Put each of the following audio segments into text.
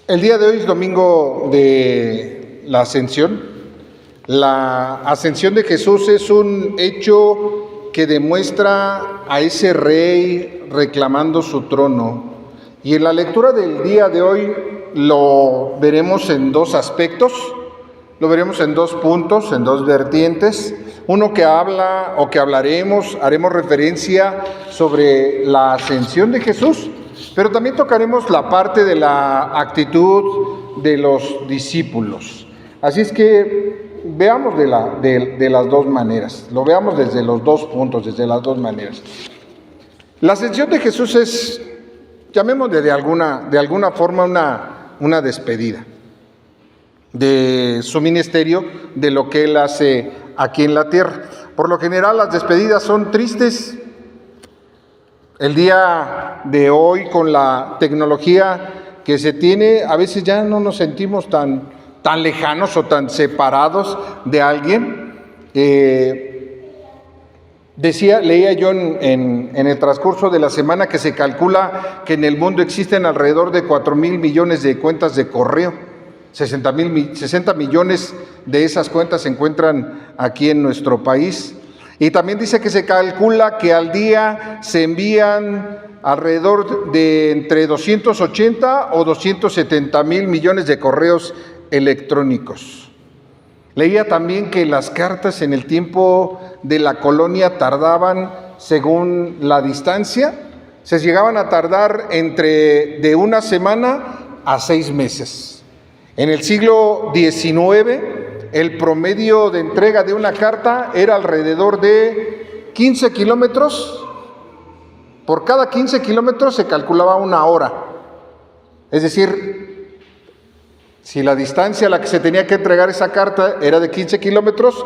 El día de hoy es domingo de la Ascensión. La ascensión de Jesús es un hecho que demuestra a ese rey reclamando su trono. Y en la lectura del día de hoy lo veremos en dos aspectos, lo veremos en dos puntos, en dos vertientes. Uno que habla o que haremos referencia sobre la ascensión de Jesús, pero también tocaremos la parte de la actitud de los discípulos. Así es que veamos de las dos maneras, lo veamos desde los dos puntos, desde las dos maneras. La ascensión de Jesús es, llamémosle de alguna forma, una despedida de su ministerio, de lo que Él hace aquí en la tierra. Por lo general, las despedidas son tristes. El día de hoy, con la tecnología que se tiene, a veces ya no nos sentimos tan lejanos o tan separados de alguien. Leía yo en el transcurso de la semana que se calcula que en el mundo existen alrededor de 4,000 millones de cuentas de correo. 60 millones de esas cuentas se encuentran aquí en nuestro país. Y también dice que se calcula que al día se envían alrededor de entre 280 o 270 mil millones de correos electrónicos. Leía también que las cartas en el tiempo de la colonia tardaban, según la distancia, se llegaban a tardar de una semana a 6 meses. En el siglo XIX, el promedio de entrega de una carta era alrededor de 15 kilómetros. Por cada 15 kilómetros se calculaba una hora. Es decir, si la distancia a la que se tenía que entregar esa carta era de 15 kilómetros,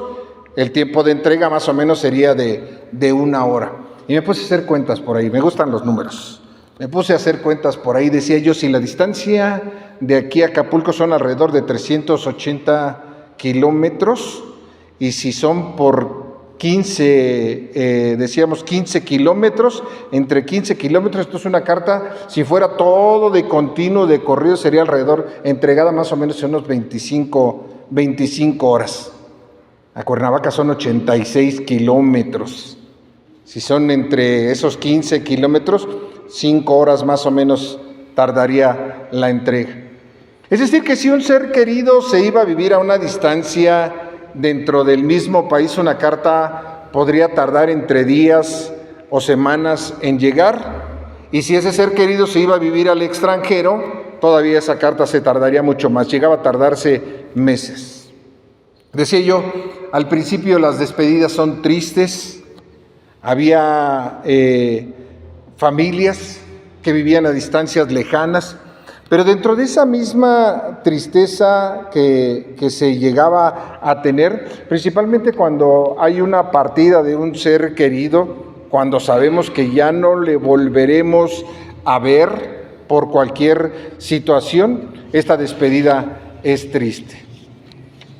el tiempo de entrega más o menos sería de una hora. Y me puse a hacer cuentas por ahí, me gustan los números. Me puse a hacer cuentas por ahí, decía yo, si la distancia de aquí a Acapulco son alrededor de 380 kilómetros, y si son por 15 kilómetros, entre 15 kilómetros, esto es una carta, si fuera todo de continuo, de corrido, sería entregada más o menos en unos 25 horas. A Cuernavaca son 86 kilómetros. Si son entre esos 15 kilómetros, 5 horas más o menos tardaría la entrega. Es decir, que si un ser querido se iba a vivir a una distancia dentro del mismo país, una carta podría tardar entre días o semanas en llegar. Y si ese ser querido se iba a vivir al extranjero, todavía esa carta se tardaría mucho más, llegaba a tardarse meses. Decía yo, al principio las despedidas son tristes. Había familias que vivían a distancias lejanas, pero dentro de esa misma tristeza que se llegaba a tener, principalmente cuando hay una partida de un ser querido, cuando sabemos que ya no le volveremos a ver por cualquier situación, esta despedida es triste.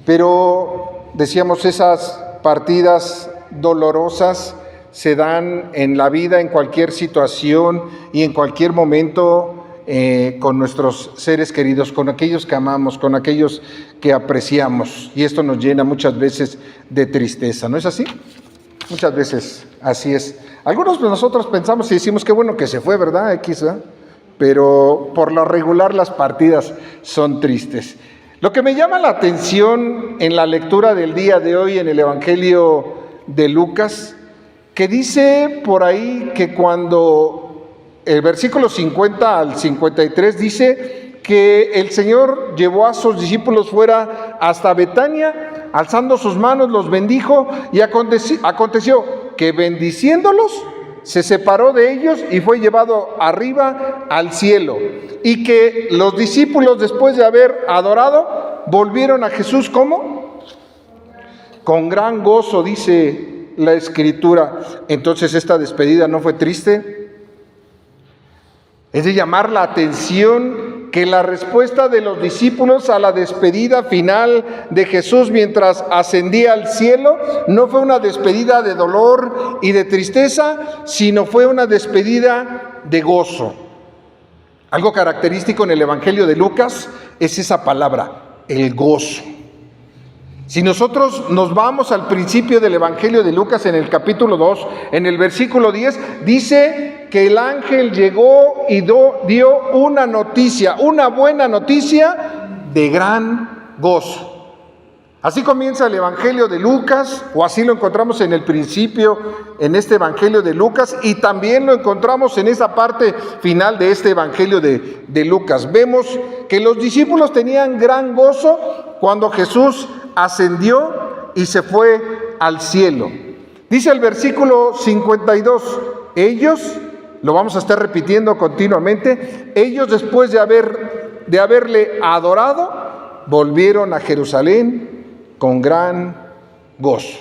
Pero, decíamos, esas partidas dolorosas se dan en la vida, en cualquier situación y en cualquier momento, con nuestros seres queridos, con aquellos que amamos, con aquellos que apreciamos, y esto nos llena muchas veces de tristeza, ¿no es así? Muchas veces así es. Algunos de nosotros pensamos y decimos qué bueno que se fue, ¿verdad? ¿verdad? Pero por lo regular las partidas son tristes. Lo que me llama la atención en la lectura del día de hoy en el Evangelio de Lucas, que dice por ahí que cuando el versículo 50 al 53 dice que el Señor llevó a sus discípulos fuera hasta Betania, alzando sus manos los bendijo, y aconteció que bendiciéndolos se separó de ellos y fue llevado arriba al cielo, y que los discípulos, después de haber adorado, volvieron a Jesús ¿cómo? Con gran gozo, dice la Escritura. Entonces, esta despedida no fue triste. Es de llamar la atención que la respuesta de los discípulos a la despedida final de Jesús mientras ascendía al cielo no fue una despedida de dolor y de tristeza, sino fue una despedida de gozo. Algo característico en el Evangelio de Lucas es esa palabra, el gozo. Si nosotros nos vamos al principio del Evangelio de Lucas, en el capítulo 2, en el versículo 10, dice que el ángel llegó y dio una noticia, una buena noticia de gran gozo. Así comienza el Evangelio de Lucas, o así lo encontramos en el principio, en este Evangelio de Lucas, y también lo encontramos en esa parte final de este Evangelio de Lucas. Vemos que los discípulos tenían gran gozo cuando Jesús ascendió y se fue al cielo. Dice el versículo 52, ellos, lo vamos a estar repitiendo continuamente, ellos después de haberle adorado, volvieron a Jerusalén con gran gozo.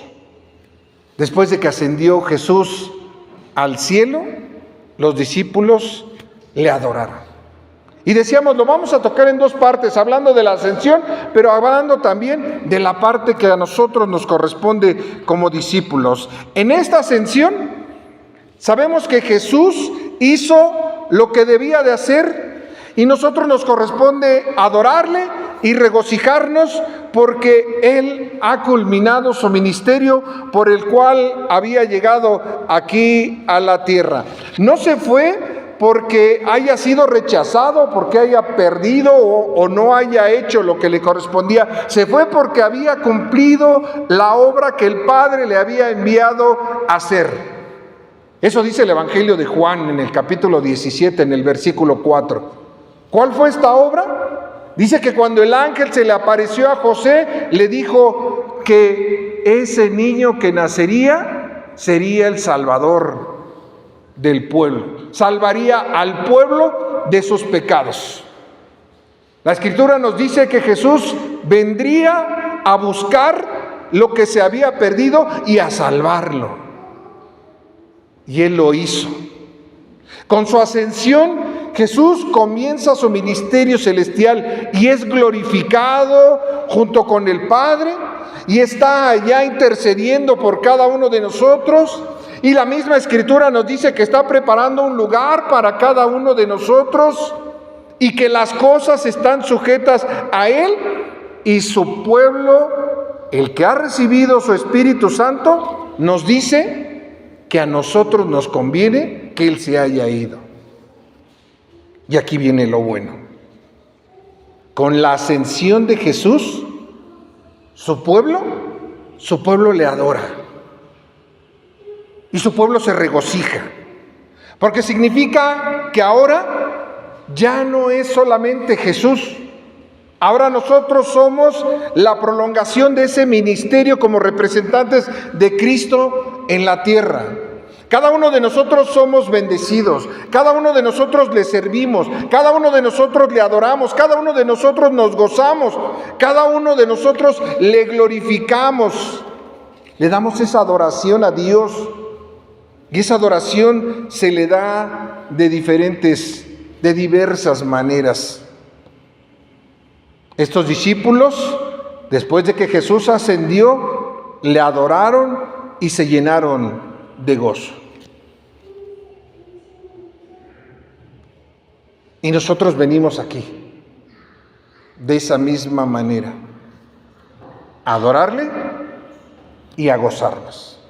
Después de que ascendió Jesús al cielo, los discípulos le adoraron. Y decíamos, lo vamos a tocar en dos partes, hablando de la ascensión, pero hablando también de la parte que a nosotros nos corresponde como discípulos. En esta ascensión, sabemos que Jesús hizo lo que debía de hacer y nosotros nos corresponde adorarle y regocijarnos porque Él ha culminado su ministerio por el cual había llegado aquí a la tierra. No se fue porque haya sido rechazado, porque haya perdido o no haya hecho lo que le correspondía. Se fue porque había cumplido la obra que el Padre le había enviado a hacer. Eso dice el Evangelio de Juan en el capítulo 17, en el versículo 4. ¿Cuál fue esta obra? Dice que cuando el ángel se le apareció a José, le dijo que ese niño que nacería sería el Salvador del pueblo. Salvaría al pueblo de sus pecados. La Escritura nos dice que Jesús vendría a buscar lo que se había perdido y a salvarlo. Y Él lo hizo. Con su ascensión, Jesús comienza su ministerio celestial y es glorificado junto con el Padre y está allá intercediendo por cada uno de nosotros. Y la misma Escritura nos dice que está preparando un lugar para cada uno de nosotros y que las cosas están sujetas a Él y su pueblo, el que ha recibido su Espíritu Santo, nos dice que a nosotros nos conviene que Él se haya ido. Y aquí viene lo bueno. Con la ascensión de Jesús, su pueblo le adora. Y su pueblo se regocija. Porque significa que ahora ya no es solamente Jesús. Ahora nosotros somos la prolongación de ese ministerio como representantes de Cristo en la tierra. Cada uno de nosotros somos bendecidos, cada uno de nosotros le servimos, cada uno de nosotros le adoramos, cada uno de nosotros nos gozamos, cada uno de nosotros le glorificamos, le damos esa adoración a Dios. Y esa adoración se le da de diversas maneras. Estos discípulos, después de que Jesús ascendió, le adoraron y se llenaron de gozo. Y nosotros venimos aquí de esa misma manera, a adorarle y a gozarnos.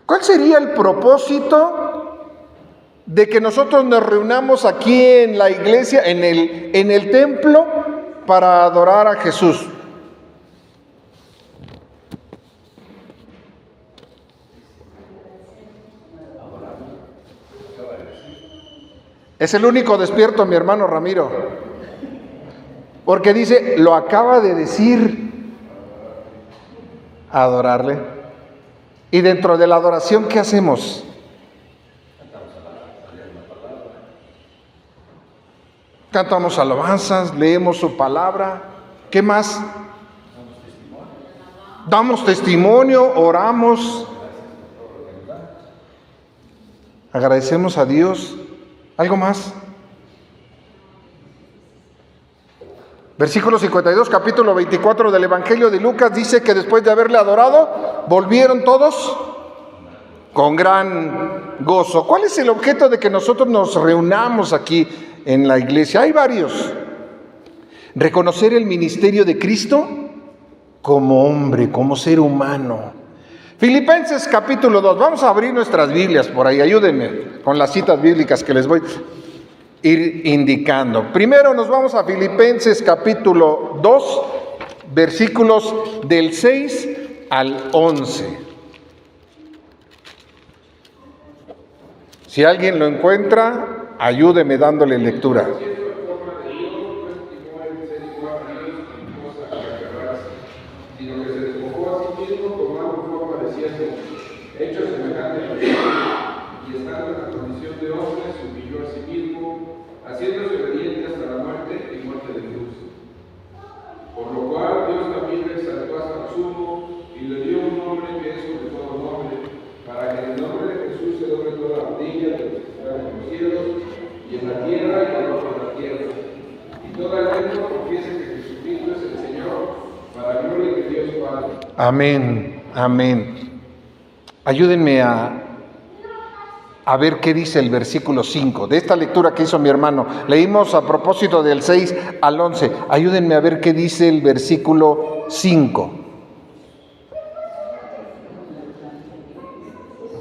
¿Cuál sería el propósito de que nosotros nos reunamos aquí en la iglesia, en el templo, para adorar a Jesús? Es el único despierto, mi hermano Ramiro, porque dice, lo acaba de decir, adorarle. Y dentro de la adoración, ¿qué hacemos? Cantamos alabanzas, leemos su palabra. ¿Qué más? Damos testimonio, oramos. Agradecemos a Dios. ¿Algo más? Versículo 52, capítulo 24 del Evangelio de Lucas dice que después de haberle adorado, volvieron todos con gran gozo. ¿Cuál es el objeto de que nosotros nos reunamos aquí en la iglesia? Hay varios. Reconocer el ministerio de Cristo como hombre, como ser humano. Filipenses capítulo 2. Vamos a abrir nuestras Biblias por ahí. Ayúdenme con las citas bíblicas que les voy a ir indicando. Primero nos vamos a Filipenses capítulo 2, versículos del 6 al 11. Si alguien lo encuentra, ayúdeme dándole lectura. Amén, amén. Ayúdenme a ver qué dice el versículo 5. De esta lectura que hizo mi hermano, leímos a propósito del 6 al 11. Ayúdenme a ver qué dice el versículo 5.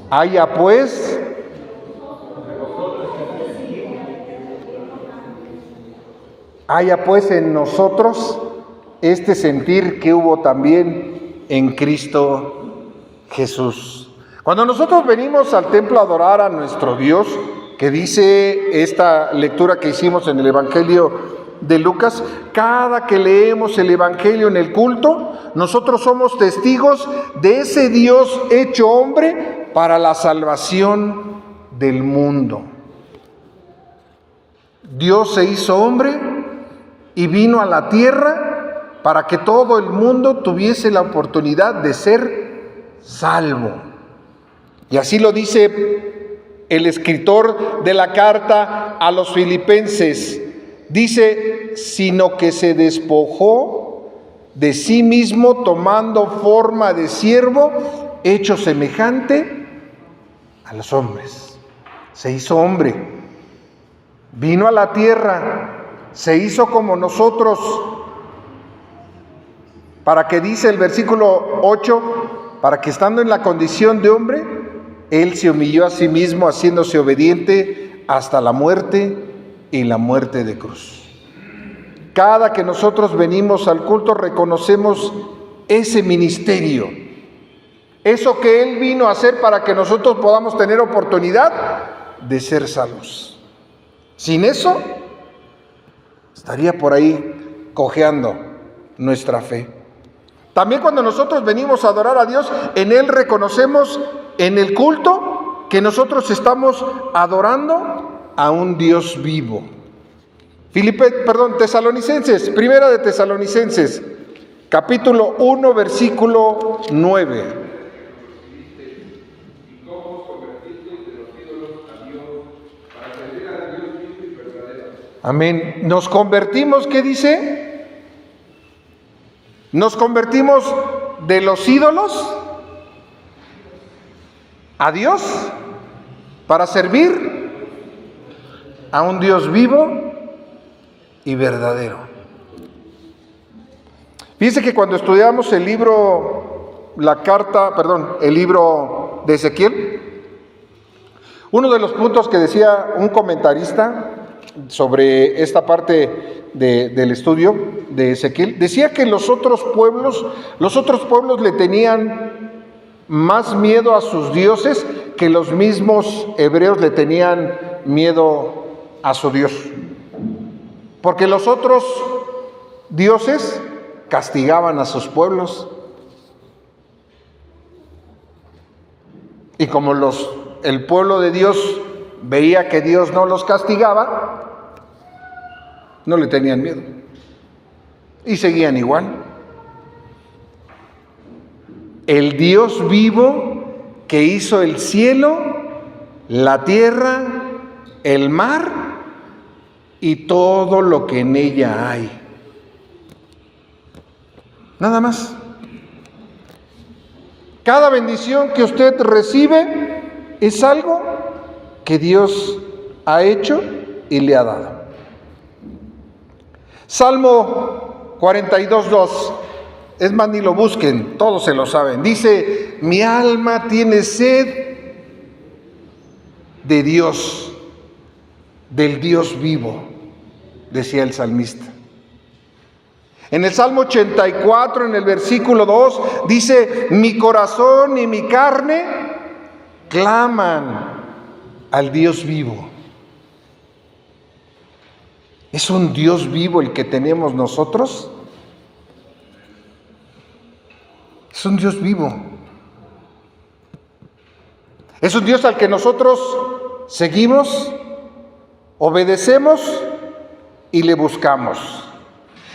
Haya pues en nosotros este sentir que hubo también en Cristo Jesús. Cuando nosotros venimos al templo a adorar a nuestro Dios, que dice esta lectura que hicimos en el Evangelio de Lucas, cada que leemos el Evangelio en el culto, nosotros somos testigos de ese Dios hecho hombre para la salvación del mundo. Dios se hizo hombre y vino a la tierra para que todo el mundo tuviese la oportunidad de ser salvo. Y así lo dice el escritor de la carta a los Filipenses. Dice, sino que se despojó de sí mismo tomando forma de siervo, hecho semejante a los hombres. Se hizo hombre, vino a la tierra, se hizo como nosotros. Para que dice el versículo 8, para que estando en la condición de hombre, Él se humilló a sí mismo, haciéndose obediente hasta la muerte y la muerte de cruz. Cada que nosotros venimos al culto reconocemos ese ministerio, eso que Él vino a hacer para que nosotros podamos tener oportunidad de ser salvos. Sin eso, estaría por ahí cojeando nuestra fe. También cuando nosotros venimos a adorar a Dios, en Él reconocemos en el culto que nosotros estamos adorando a un Dios vivo. Tesalonicenses, primera de Tesalonicenses, capítulo 1, versículo 9. Amén. Nos convertimos, ¿qué dice? Nos convertimos de los ídolos a Dios para servir a un Dios vivo y verdadero. Fíjense que cuando estudiamos el libro de Ezequiel, uno de los puntos que decía un comentarista sobre esta parte del estudio de Ezequiel, decía que los otros pueblos le tenían más miedo a sus dioses que los mismos hebreos le tenían miedo a su Dios. Porque los otros dioses castigaban a sus pueblos. Y como el pueblo de Dios veía que Dios no los castigaba, no le tenían miedo. Y seguían igual. El Dios vivo que hizo el cielo, la tierra, el mar y todo lo que en ella hay. Nada más. Cada bendición que usted recibe es algo que Dios ha hecho y le ha dado. Salmo 42:2, es más, ni lo busquen, todos se lo saben. Dice: mi alma tiene sed de Dios, del Dios vivo, decía el salmista. En el Salmo 84, en el versículo 2, dice: mi corazón y mi carne claman al Dios vivo. ¿Es un Dios vivo el que tenemos nosotros? Es un Dios vivo. Es un Dios al que nosotros seguimos, obedecemos y le buscamos.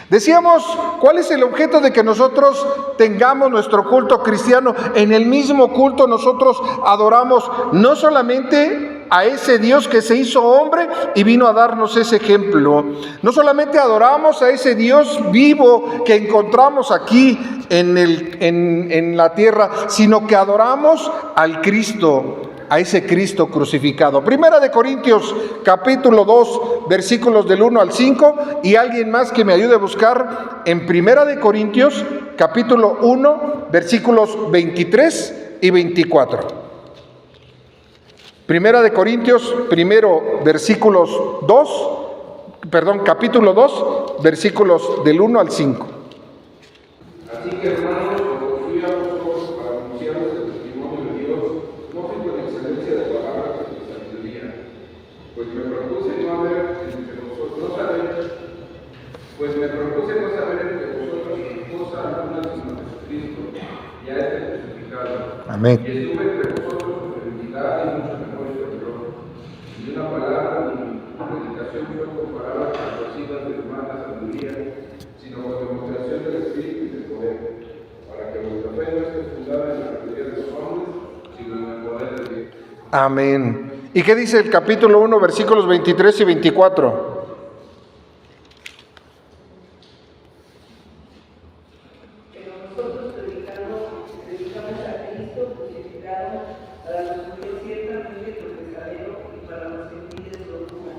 Decíamos, ¿cuál es el objeto de que nosotros tengamos nuestro culto cristiano? En el mismo culto nosotros adoramos no solamente a ese Dios que se hizo hombre y vino a darnos ese ejemplo. No solamente adoramos a ese Dios vivo que encontramos aquí en la tierra, sino que adoramos al Cristo, a ese Cristo crucificado. Primera de Corintios capítulo 2, versículos del 1 al 5, y alguien más que me ayude a buscar en Primera de Corintios capítulo 1, versículos 23 y 24. Primera de Corintios, capítulo 2, versículos del 1 al 5. Así que, hermanos, os fui a vosotros para anunciaros el testimonio de Dios, no sin con excelencia de palabras y de sabiduría, pues me propuse no saber entre vosotros cosa alguna sino Jesucristo, ya este crucificado. Amén. Y estuve entre vosotros con debilidad y mucho temor y temblor. Ni una palabra ni predicación fue comparada con conocidas de humana sabiduría, sino con demostración del Espíritu y del poder, para que vuestra fe no esté fundada en la sabiduría de los hombres, sino en el poder de Dios. Amén. ¿Y qué dice el capítulo 1, versículos 23 y 24? Pero nosotros predicamos a Cristo crucificado, para los judíos ciertamente tropezadero y para los gentiles locura.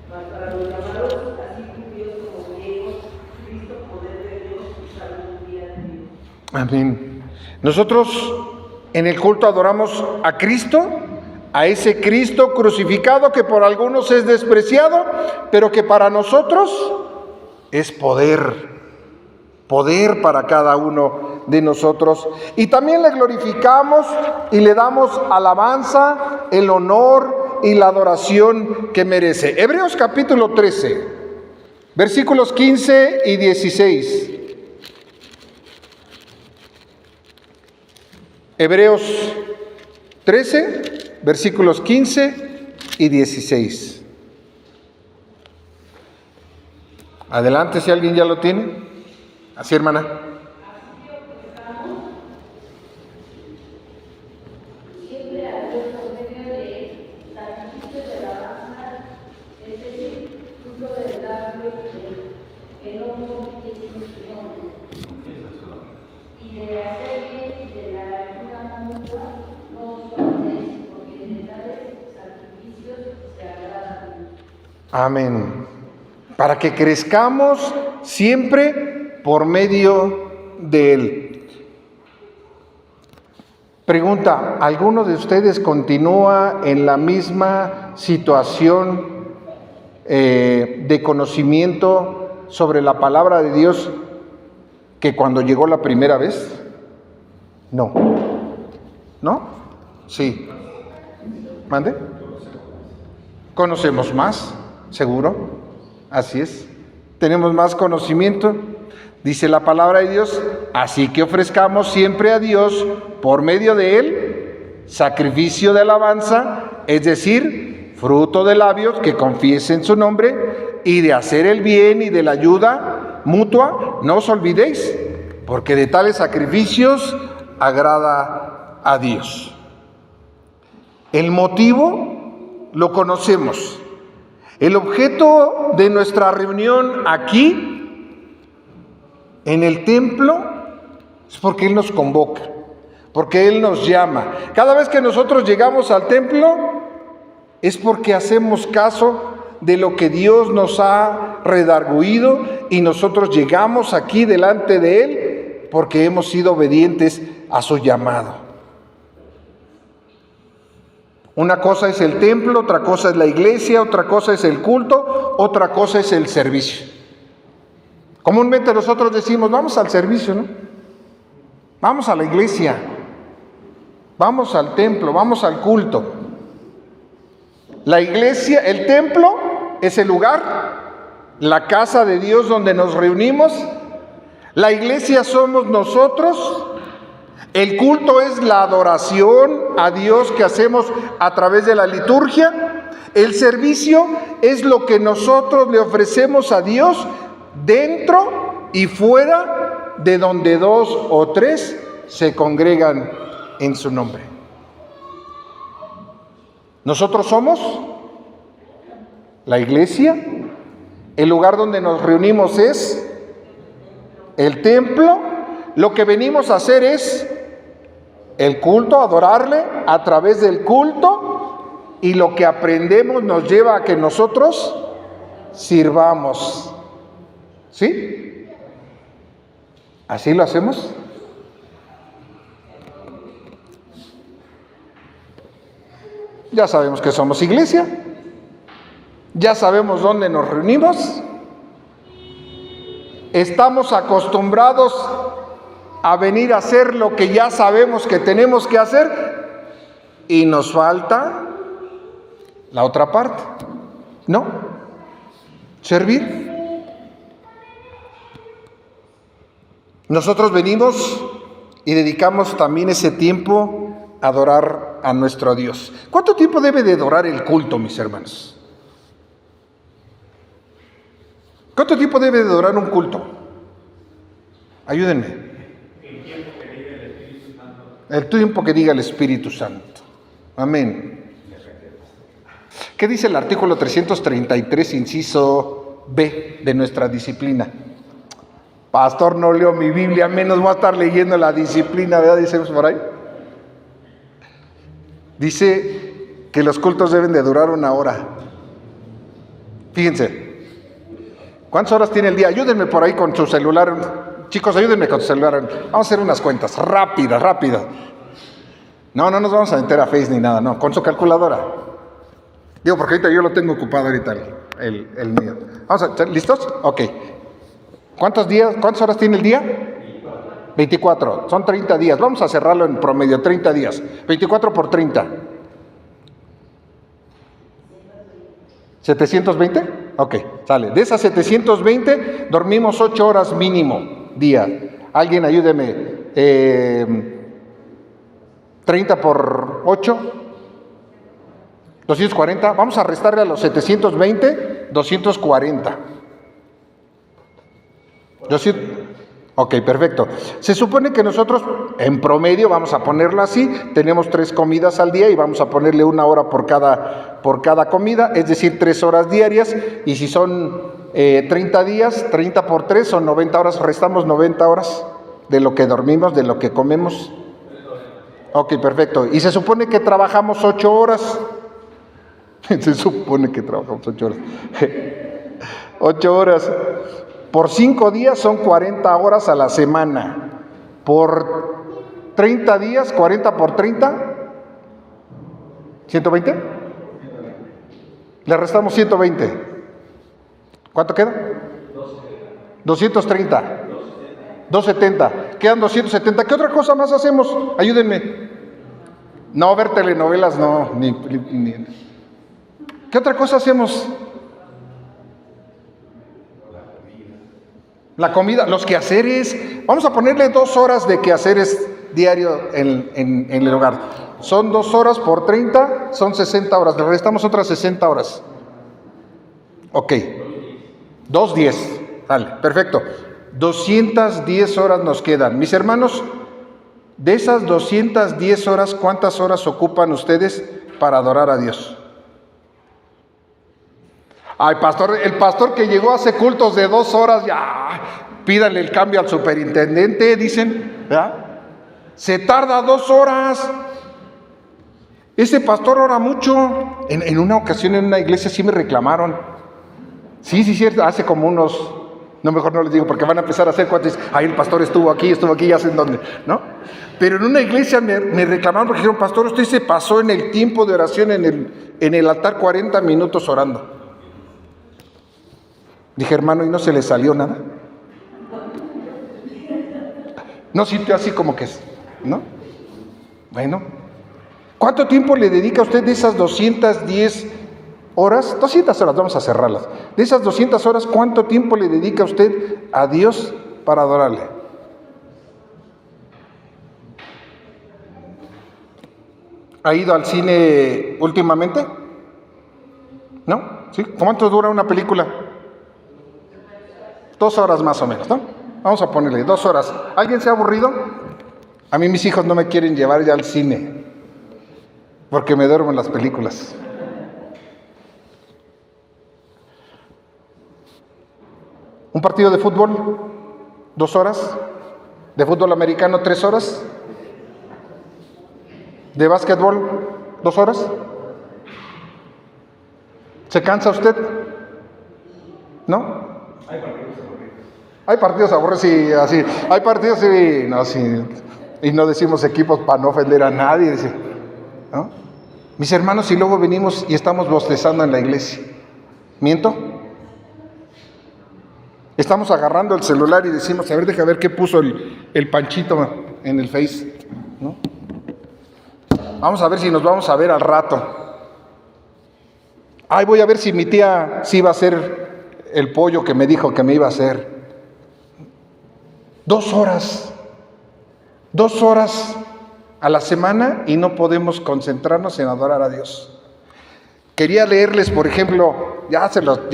Mas para los llamados, así judíos como griegos, Cristo poder de Dios y sabiduría de Dios. Amén. Nosotros en el culto adoramos a Cristo, a ese Cristo crucificado que por algunos es despreciado, pero que para nosotros es poder para cada uno de nosotros. Y también le glorificamos y le damos alabanza, el honor y la adoración que merece. Hebreos capítulo 13, versículos 15 y 16. Hebreos 13, versículos 15 y 16. Adelante si alguien ya lo tiene. Así, hermana. Siempre a Dios por medio de sacrificio de alabanza, es decir, fruto del labio que no confiesen su nombre, y de hacer bien y de la ayuda mutua no os olvidéis, porque de tales sacrificios se agrada a Dios. Amén. Para que crezcamos siempre por medio de Él. Pregunta, ¿alguno de ustedes continúa en la misma situación de conocimiento sobre la palabra de Dios que cuando llegó la primera vez? No. ¿No? Sí. ¿Mande? ¿Conocemos más? ¿Seguro? Así es. Tenemos más conocimiento. Dice la palabra de Dios, así que ofrezcamos siempre a Dios, por medio de Él, sacrificio de alabanza, es decir, fruto de labios que confiesen su nombre, y de hacer el bien y de la ayuda mutua, no os olvidéis, porque de tales sacrificios agrada a Dios. El motivo lo conocemos. El objeto de nuestra reunión aquí, en el templo, es porque Él nos convoca, porque Él nos llama. Cada vez que nosotros llegamos al templo es porque hacemos caso de lo que Dios nos ha redarguido y nosotros llegamos aquí delante de Él porque hemos sido obedientes a su llamado. Una cosa es el templo, otra cosa es la iglesia, otra cosa es el culto, otra cosa es el servicio. Comúnmente nosotros decimos, vamos al servicio, ¿no? Vamos a la iglesia, vamos al templo, vamos al culto. La iglesia, el templo es el lugar, la casa de Dios donde nos reunimos. La iglesia somos nosotros. El culto es la adoración a Dios que hacemos a través de la liturgia. El servicio es lo que nosotros le ofrecemos a Dios dentro y fuera de donde 2 o 3 se congregan en su nombre. Nosotros somos la iglesia, el lugar donde nos reunimos es el templo, lo que venimos a hacer es el culto, adorarle a través del culto, y lo que aprendemos nos lleva a que nosotros sirvamos. ¿Sí? ¿Así lo hacemos? Ya sabemos que somos iglesia, ya sabemos dónde nos reunimos, estamos acostumbrados a venir a hacer lo que ya sabemos que tenemos que hacer y nos falta la otra parte, ¿no? Servir. Nosotros venimos y dedicamos también ese tiempo a adorar a nuestro Dios. ¿Cuánto tiempo debe de durar el culto, mis hermanos? ¿Cuánto tiempo debe de durar un culto? Ayúdenme. El tiempo que diga el Espíritu Santo. El tiempo que diga el Espíritu Santo. Amén. ¿Qué dice el artículo 333, inciso B de nuestra disciplina? Pastor, no leo mi Biblia, menos voy a estar leyendo la disciplina, ¿verdad? Dicemos por ahí. Dice que los cultos deben de durar 1 hora. Fíjense, ¿cuántas horas tiene el día? Ayúdenme por ahí con su celular. Chicos, ayúdenme con su celular. Vamos a hacer unas cuentas rápidas. No nos vamos a meter a Face ni nada, no, con su calculadora. Digo, porque ahorita yo lo tengo ocupado ahorita, el mío. Vamos a, ¿listos? Ok. ¿Cuántas horas tiene el día? 24, son 30 días. Vamos a cerrarlo en promedio, 30 días. 24 por 30. ¿720? Ok, sale. De esas 720, dormimos 8 horas mínimo día. Alguien ayúdeme. 30 por 8. 240. Vamos a restarle a los 720, 240. Ok, perfecto. Se supone que nosotros, en promedio, vamos a ponerlo así, tenemos 3 comidas al día y vamos a ponerle 1 hora por cada comida, es decir, 3 horas diarias, y si son 30 días, 30 por 3 son 90 horas, restamos 90 horas de lo que dormimos, de lo que comemos. Ok, perfecto. Y se supone que trabajamos 8 horas. Se supone que trabajamos 8 horas. 8 horas. Por 5 días son 40 horas a la semana. Por 30 días, 40 por 30, ¿120? Le restamos 120. ¿Cuánto queda? 230. 270. Quedan 270. ¿Qué otra cosa más hacemos? Ayúdenme. No, ver telenovelas, no. ¿Qué otra cosa hacemos? La comida, los quehaceres. Vamos a ponerle 2 horas de quehaceres diario en el hogar. Son 2 horas por 30, son 60 horas. Le restamos otras 60 horas. Ok. 210. Dale, perfecto. 210 horas nos quedan. Mis hermanos, de esas 210 horas, ¿cuántas horas ocupan ustedes para adorar a Dios? Ay, pastor, el pastor que llegó hace cultos de 2 horas, ya, pídanle el cambio al superintendente, dicen, ¿verdad? Se tarda 2 horas. Ese pastor ora mucho. En una ocasión en una iglesia sí me reclamaron. Sí, cierto, hace como unos... No, mejor no les digo porque van a empezar a hacer cuentas. Ay, el pastor estuvo aquí, ya sé en dónde, ¿no? Pero en una iglesia me reclamaron porque dijeron, pastor, usted se pasó en el tiempo de oración en el altar 40 minutos orando. Dije, hermano, ¿y no se le salió nada? No sintió así como que, ¿no? Bueno, ¿cuánto tiempo le dedica usted de esas 210 horas? 200 horas, vamos a cerrarlas. De esas 200 horas, ¿cuánto tiempo le dedica usted a Dios para adorarle? ¿Ha ido al cine últimamente? ¿No? ¿Sí? ¿Cuánto dura una película? 2 horas más o menos, ¿no? Vamos a ponerle 2 horas. ¿Alguien se ha aburrido? A mí mis hijos no me quieren llevar ya al cine porque me duermo en las películas. ¿Un partido de fútbol? 2 horas. ¿De fútbol americano 3 horas? ¿De básquetbol 2 horas? ¿Se cansa usted? ¿No? Hay partidos aburridos, sí, así. Hay partidos, sí, no, sí. Y no decimos equipos para no ofender a nadie, ¿no? Mis hermanos, y luego venimos y estamos bostezando en la iglesia. ¿Miento? Estamos agarrando el celular y decimos, a ver, deja ver qué puso el Panchito en el Face, ¿no? Vamos a ver si nos vamos a ver al rato. Ay, voy a ver si mi tía sí va a hacer el pollo que me dijo que me iba a hacer. 2 horas. 2 horas a la semana y no podemos concentrarnos en adorar a Dios. Quería leerles, por ejemplo, ya se las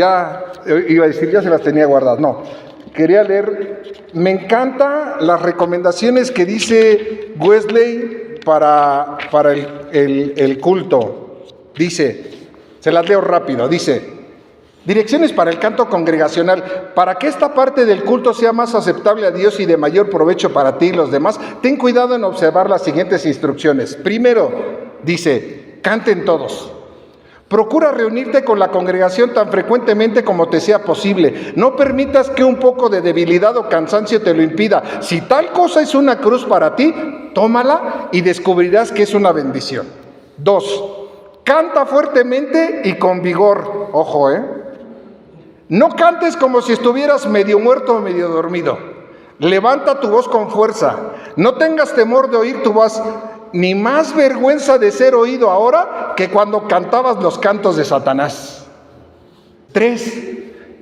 tenía guardadas, no. Quería leer, me encanta las recomendaciones que dice Wesley para el culto. Dice, se las leo rápido, dice, direcciones para el canto congregacional. Para que esta parte del culto sea más aceptable a Dios y de mayor provecho para ti y los demás, ten cuidado en observar las siguientes instrucciones. Primero, dice, canten todos. Procura reunirte con la congregación tan frecuentemente como te sea posible. No permitas que un poco de debilidad o cansancio te lo impida. Si tal cosa es una cruz para ti, tómala y descubrirás que es una bendición. 2. Canta fuertemente y con vigor. Ojo, No cantes como si estuvieras medio muerto o medio dormido. Levanta tu voz con fuerza. No tengas temor de oír tu voz, ni más vergüenza de ser oído ahora que cuando cantabas los cantos de Satanás. 3.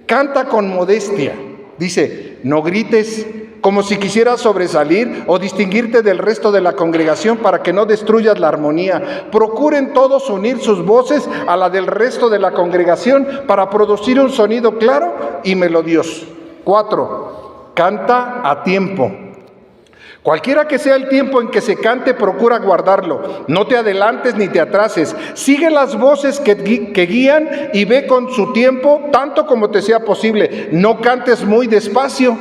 Canta con modestia. Dice, no grites como si quisieras sobresalir o distinguirte del resto de la congregación para que no destruyas la armonía. Procuren todos unir sus voces a la del resto de la congregación para producir un sonido claro y melodioso. 4. Canta a tiempo. Cualquiera que sea el tiempo en que se cante, procura guardarlo. No te adelantes ni te atrases. Sigue las voces que guían y ve con su tiempo tanto como te sea posible. No cantes muy despacio.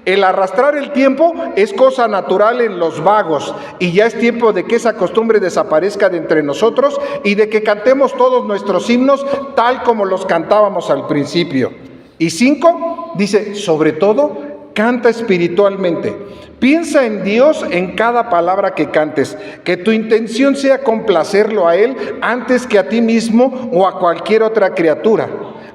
El arrastrar el tiempo es cosa natural en los vagos y ya es tiempo de que esa costumbre desaparezca de entre nosotros y de que cantemos todos nuestros himnos tal como los cantábamos al principio. Y 5, dice, sobre todo, canta espiritualmente. Piensa en Dios en cada palabra que cantes, que tu intención sea complacerlo a Él antes que a ti mismo o a cualquier otra criatura.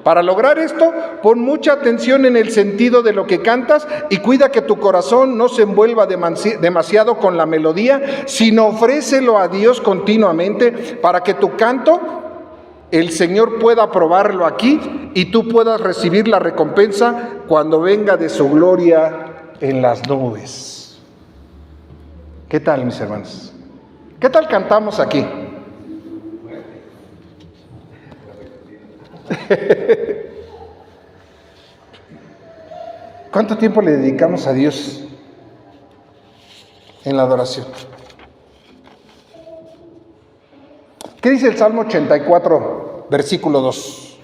Para lograr esto, pon mucha atención en el sentido de lo que cantas y cuida que tu corazón no se envuelva demasiado con la melodía, sino ofrécelo a Dios continuamente para que tu canto, el Señor pueda probarlo aquí y tú puedas recibir la recompensa cuando venga de su gloria en las nubes. ¿Qué tal, mis hermanos? ¿Qué tal cantamos aquí? ¿Cuánto tiempo le dedicamos a Dios en la adoración? ¿Qué dice el Salmo 84, versículo 2?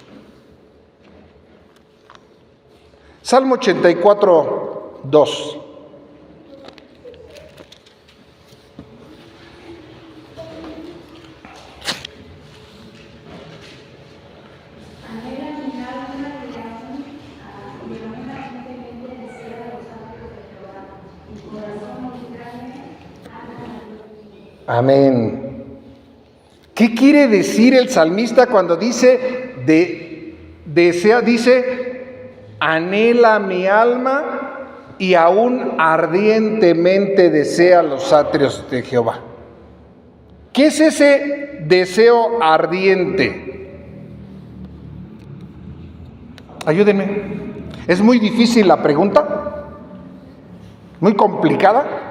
Salmo 84, 2. Amén. ¿Qué quiere decir el salmista cuando dice, anhela mi alma y aún ardientemente desea los atrios de Jehová? ¿Qué es ese deseo ardiente? Ayúdenme. ¿Es muy difícil la pregunta? ¿Muy complicada?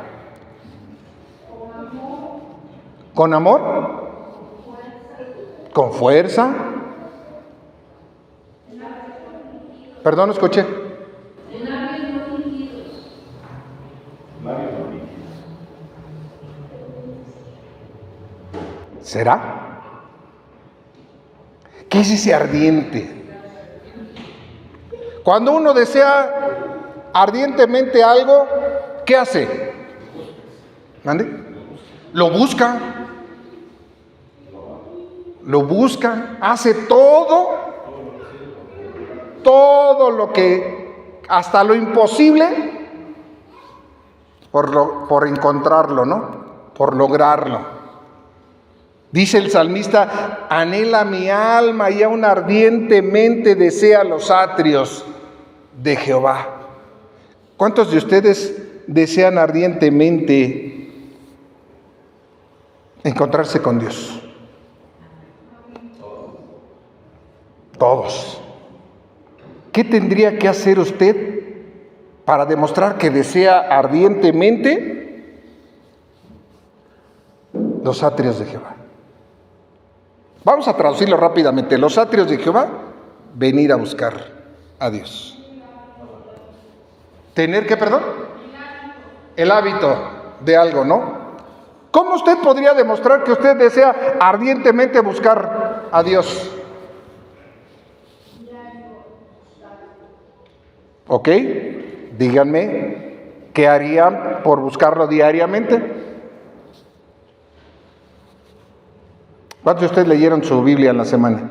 ¿Con amor? ¿Con fuerza? Perdón, no escuché. ¿Será? ¿Qué es ese ardiente? Cuando uno desea ardientemente algo, ¿qué hace? ¿Mande? Lo busca. Lo busca, hace todo lo que, hasta lo imposible, por encontrarlo, ¿no? Por lograrlo. Dice el salmista, anhela mi alma y aún ardientemente desea los atrios de Jehová. ¿Cuántos de ustedes desean ardientemente encontrarse con Dios? Todos. ¿Qué tendría que hacer usted para demostrar que desea ardientemente los atrios de Jehová? Vamos a traducirlo rápidamente. Los atrios de Jehová, venir a buscar a Dios. ¿Tener qué, perdón? El hábito de algo, ¿no? ¿Cómo usted podría demostrar que usted desea ardientemente buscar a Dios? ¿Ok? Díganme, ¿qué harían por buscarlo diariamente? ¿Cuántos de ustedes leyeron su Biblia en la semana?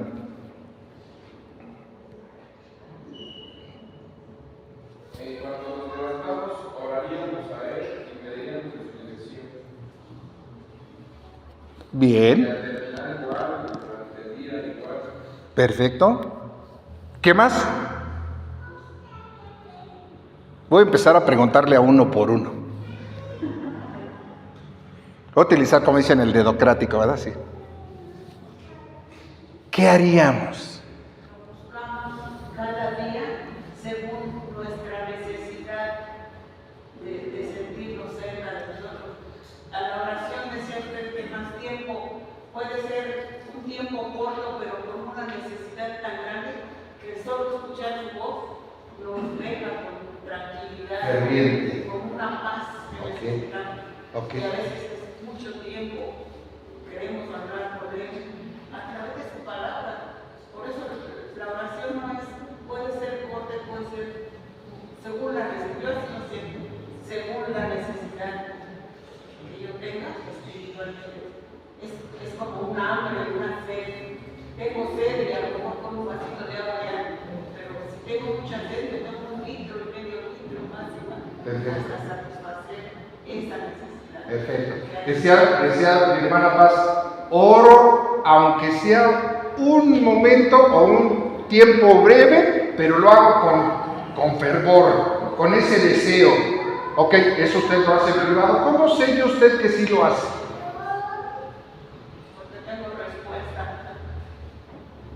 Cuando nos levantamos, oraríamos a Él y pediríamos su dirección. Bien. Y al terminar igual, durante el día igual. Perfecto. ¿Qué más? Voy a empezar a preguntarle a uno por uno. Voy a utilizar, como dicen, el dedocrático, ¿verdad? Sí. ¿Qué haríamos? Buscamos cada día según nuestra necesidad de sentirnos cerca de nosotros. A la oración decía usted que más tiempo puede ser un tiempo corto, pero con una necesidad tan grande que solo escuchar su voz nos deja con tranquilidad, Ferviente. con una paz que necesitamos. Ok. Y a veces es mucho tiempo, queremos hablar con Él a través de su palabra. Por eso la oración no es, puede ser corta, puede ser según la necesidad, según la necesidad que yo tenga espiritualmente. Es como un hambre, una sed. Tengo sed y a lo mejor con un vasito de agua ya, pero si tengo mucha sed, me tomo 1,5 litros más y más hasta satisfacer esa necesidad. Perfecto. Decía mi hermana Paz, oro aunque sea un momento o un tiempo breve, pero lo hago con fervor, con ese deseo. Ok, eso usted lo hace en privado. ¿Cómo sé yo usted que sí lo hace? Porque tengo respuesta.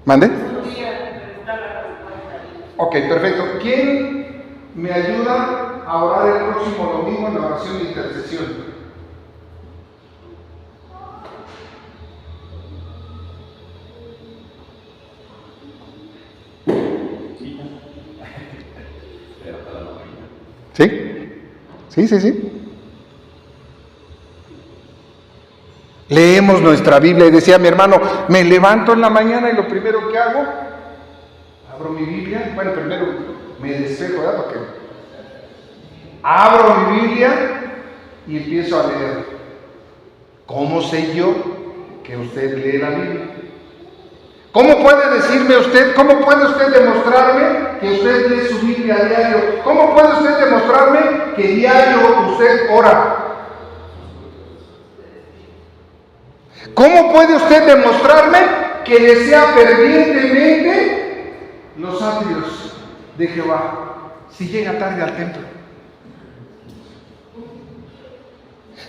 ¿Mande? Un día me está la respuesta ahí. Ok, perfecto. ¿Quién me ayuda a orar el próximo domingo en la oración de intercesión? ¿Sí? Sí. Leemos nuestra Biblia y decía mi hermano, me levanto en la mañana y lo primero que hago, abro mi Biblia, bueno, primero me despejo, ¿verdad? Porque abro mi Biblia y empiezo a leer. ¿Cómo sé yo que usted lee la Biblia? ¿Cómo puede decirme usted, cómo puede usted demostrarme que usted lee su Biblia a diario? ¿Cómo puede usted demostrarme que diario usted ora? ¿Cómo puede usted demostrarme que desea fervientemente los atrios de Jehová si llega tarde al templo?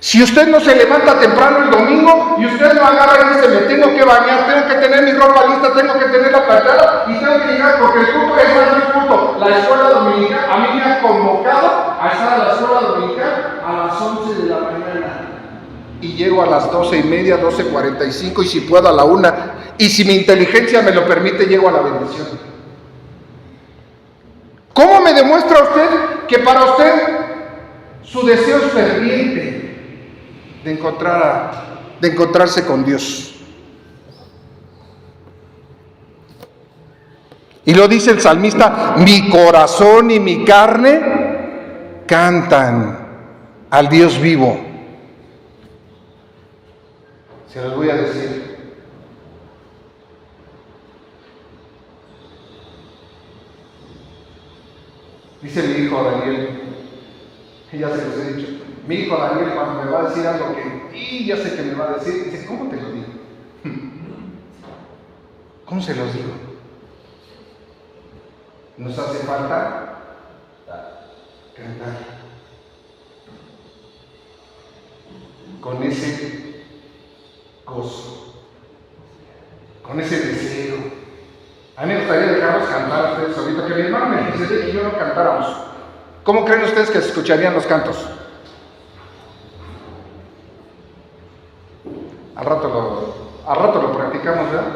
Si usted no se levanta temprano el domingo y usted no agarra y dice, me tengo que bañar, tengo que tener mi ropa lista, tengo que tener la planchada y tengo que llegar porque el culto es el culto. La escuela dominical, a mí me han convocado a estar a la escuela dominical a las 11 de la mañana. Y llego a las 12:30, 12:45 y si puedo a la 1. Y si mi inteligencia me lo permite, llego a la bendición. ¿Cómo me demuestra usted que para usted su deseo es ferviente de encontrarse con Dios? Y lo dice el salmista, mi corazón y mi carne cantan al Dios vivo. Se los voy a decir. Dice mi hijo Daniel, y ya se los he dicho, mi hijo Daniel cuando me va a decir algo y ya sé que me va a decir, dice, ¿cómo te lo digo? ¿Cómo se los digo? Nos hace falta cantar con ese gozo, con ese deseo. A mí me gustaría dejarlos cantar a ustedes ahorita, que mi hermano me dice que yo no cantáramos. ¿Cómo creen ustedes que se escucharían los cantos? Al rato lo practicamos, ¿verdad?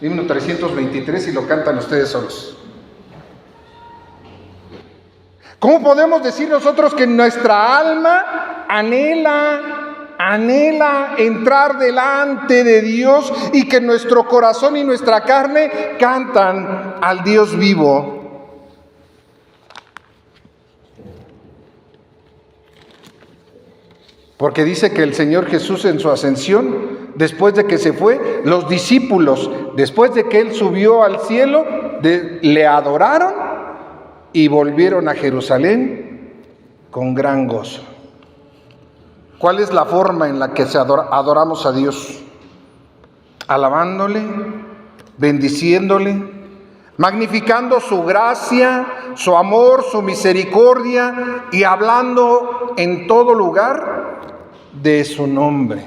Himno 323 y lo cantan ustedes solos. ¿Cómo podemos decir nosotros que nuestra alma anhela entrar delante de Dios y que nuestro corazón y nuestra carne cantan al Dios vivo? Porque dice que el Señor Jesús en su ascensión, después de que se fue, los discípulos, después de que Él subió al cielo, le adoraron y volvieron a Jerusalén con gran gozo. ¿Cuál es la forma en la que adoramos a Dios? Alabándole, bendiciéndole, magnificando su gracia, su amor, su misericordia y hablando en todo lugar de su nombre.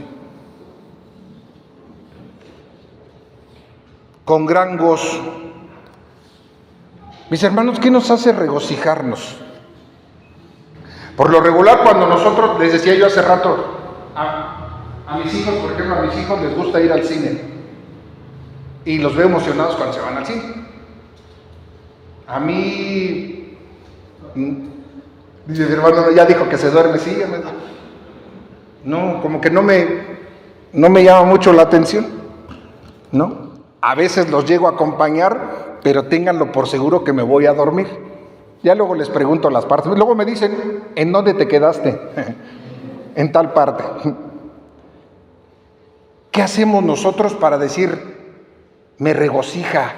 Con gran gozo. Mis hermanos, ¿qué nos hace regocijarnos? Por lo regular, cuando nosotros, les decía yo hace rato, a mis hijos, por ejemplo, a mis hijos les gusta ir al cine. Y los veo emocionados cuando se van al cine. A mí, dice mi hermano, ya dijo que se duerme, sí, ya me da. No, como que no me llama mucho la atención, ¿no? A veces los llego a acompañar, pero ténganlo por seguro que me voy a dormir. Ya luego les pregunto las partes. Luego me dicen, ¿en dónde te quedaste? En tal parte. ¿Qué hacemos nosotros para decir, me regocija,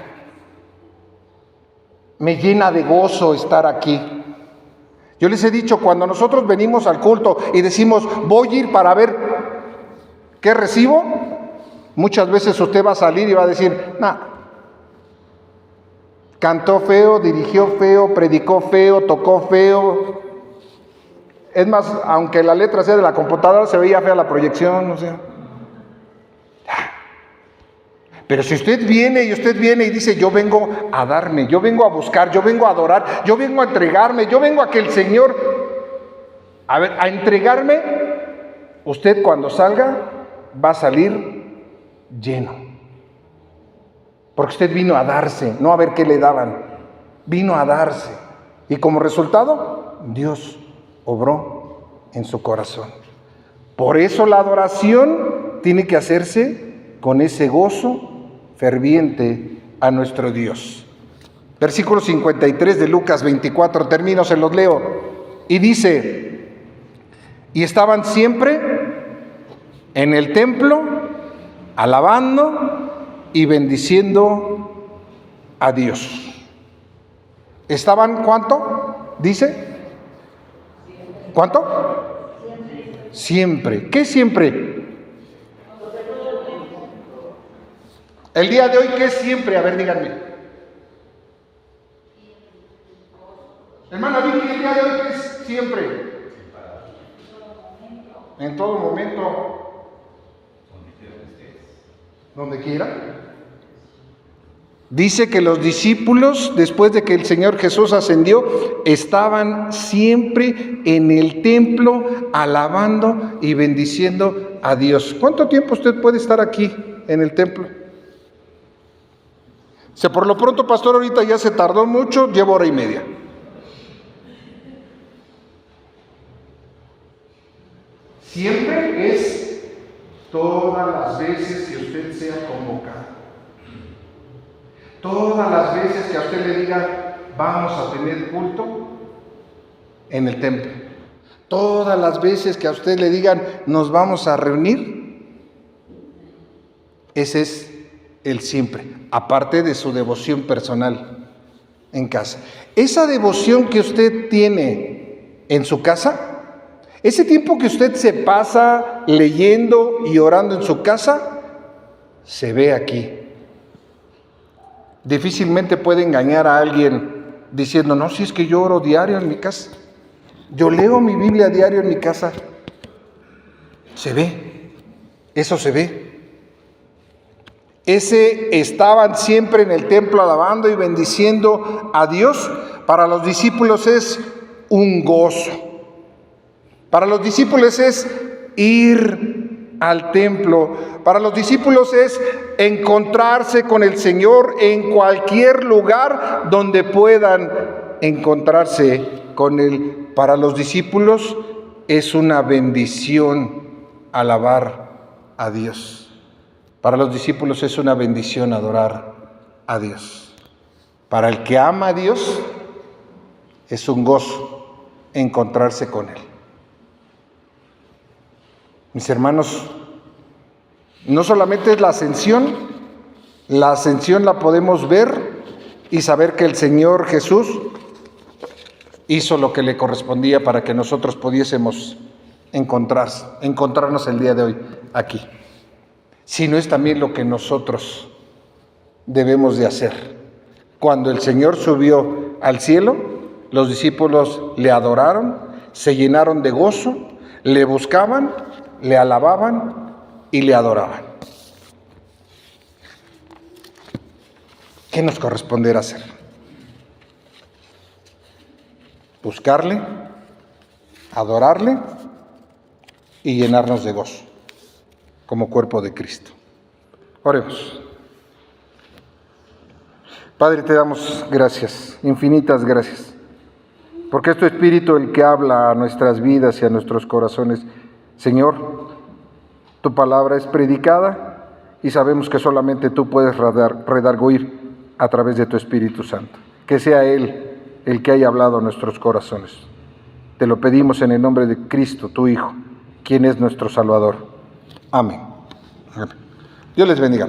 me llena de gozo estar aquí? Yo les he dicho, cuando nosotros venimos al culto y decimos, voy a ir para ver qué recibo, muchas veces usted va a salir y va a decir, cantó feo, dirigió feo, predicó feo, tocó feo. Es más, aunque la letra sea de la computadora, se veía fea la proyección, o sea. Pero si usted viene y dice, yo vengo a darme, yo vengo a buscar, yo vengo a adorar, yo vengo a entregarme, yo vengo a que el Señor, a entregarme, usted cuando salga va a salir lleno. Porque usted vino a darse, no a ver qué le daban, vino a darse. Y como resultado, Dios obró en su corazón. Por eso la adoración tiene que hacerse con ese gozo ferviente a nuestro Dios. Versículo 53 de Lucas 24, termino, se los leo. Y dice, y estaban siempre en el templo, alabando y bendiciendo a Dios. ¿Estaban cuánto? ¿Dice? ¿Cuánto? Siempre. ¿Qué siempre? El día de hoy, ¿qué es siempre? A ver, díganme. Hermana Vicky, el día de hoy, ¿qué es siempre? En todo momento. Donde quiera. Dice que los discípulos, después de que el Señor Jesús ascendió, estaban siempre en el templo alabando y bendiciendo a Dios. ¿Cuánto tiempo usted puede estar aquí en el templo? Si por lo pronto, pastor, ahorita ya se tardó mucho, llevo 1:30. Siempre es todas las veces que usted sea convocado. Todas las veces que a usted le diga, vamos a tener culto en el templo. Todas las veces que a usted le digan, nos vamos a reunir. Ese es el siempre, aparte de su devoción personal en casa. Esa devoción que usted tiene en su casa, ese tiempo que usted se pasa leyendo y orando en su casa, se ve aquí. Difícilmente puede engañar a alguien diciendo, no, si es que yo oro diario en mi casa. Yo leo mi Biblia diario en mi casa. Se ve, eso se ve. Estaban siempre en el templo alabando y bendiciendo a Dios. Para los discípulos es un gozo. Para los discípulos es ir al templo. Para los discípulos es encontrarse con el Señor en cualquier lugar donde puedan encontrarse con Él. Para los discípulos es una bendición alabar a Dios. Para los discípulos es una bendición adorar a Dios. Para el que ama a Dios es un gozo encontrarse con Él. Mis hermanos, no solamente es la ascensión la podemos ver y saber que el Señor Jesús hizo lo que le correspondía para que nosotros pudiésemos encontrarnos el día de hoy aquí, sino es también lo que nosotros debemos de hacer. Cuando el Señor subió al cielo, los discípulos le adoraron, se llenaron de gozo, le buscaban, le alababan y le adoraban. ¿Qué nos corresponderá hacer? Buscarle, adorarle y llenarnos de gozo como cuerpo de Cristo. Oremos. Padre, te damos gracias, infinitas gracias, porque es tu Espíritu el que habla a nuestras vidas y a nuestros corazones. Señor, tu palabra es predicada y sabemos que solamente tú puedes redarguir a través de tu Espíritu Santo. Que sea Él el que haya hablado a nuestros corazones. Te lo pedimos en el nombre de Cristo, tu Hijo, quien es nuestro Salvador. Amén. Dios les bendiga.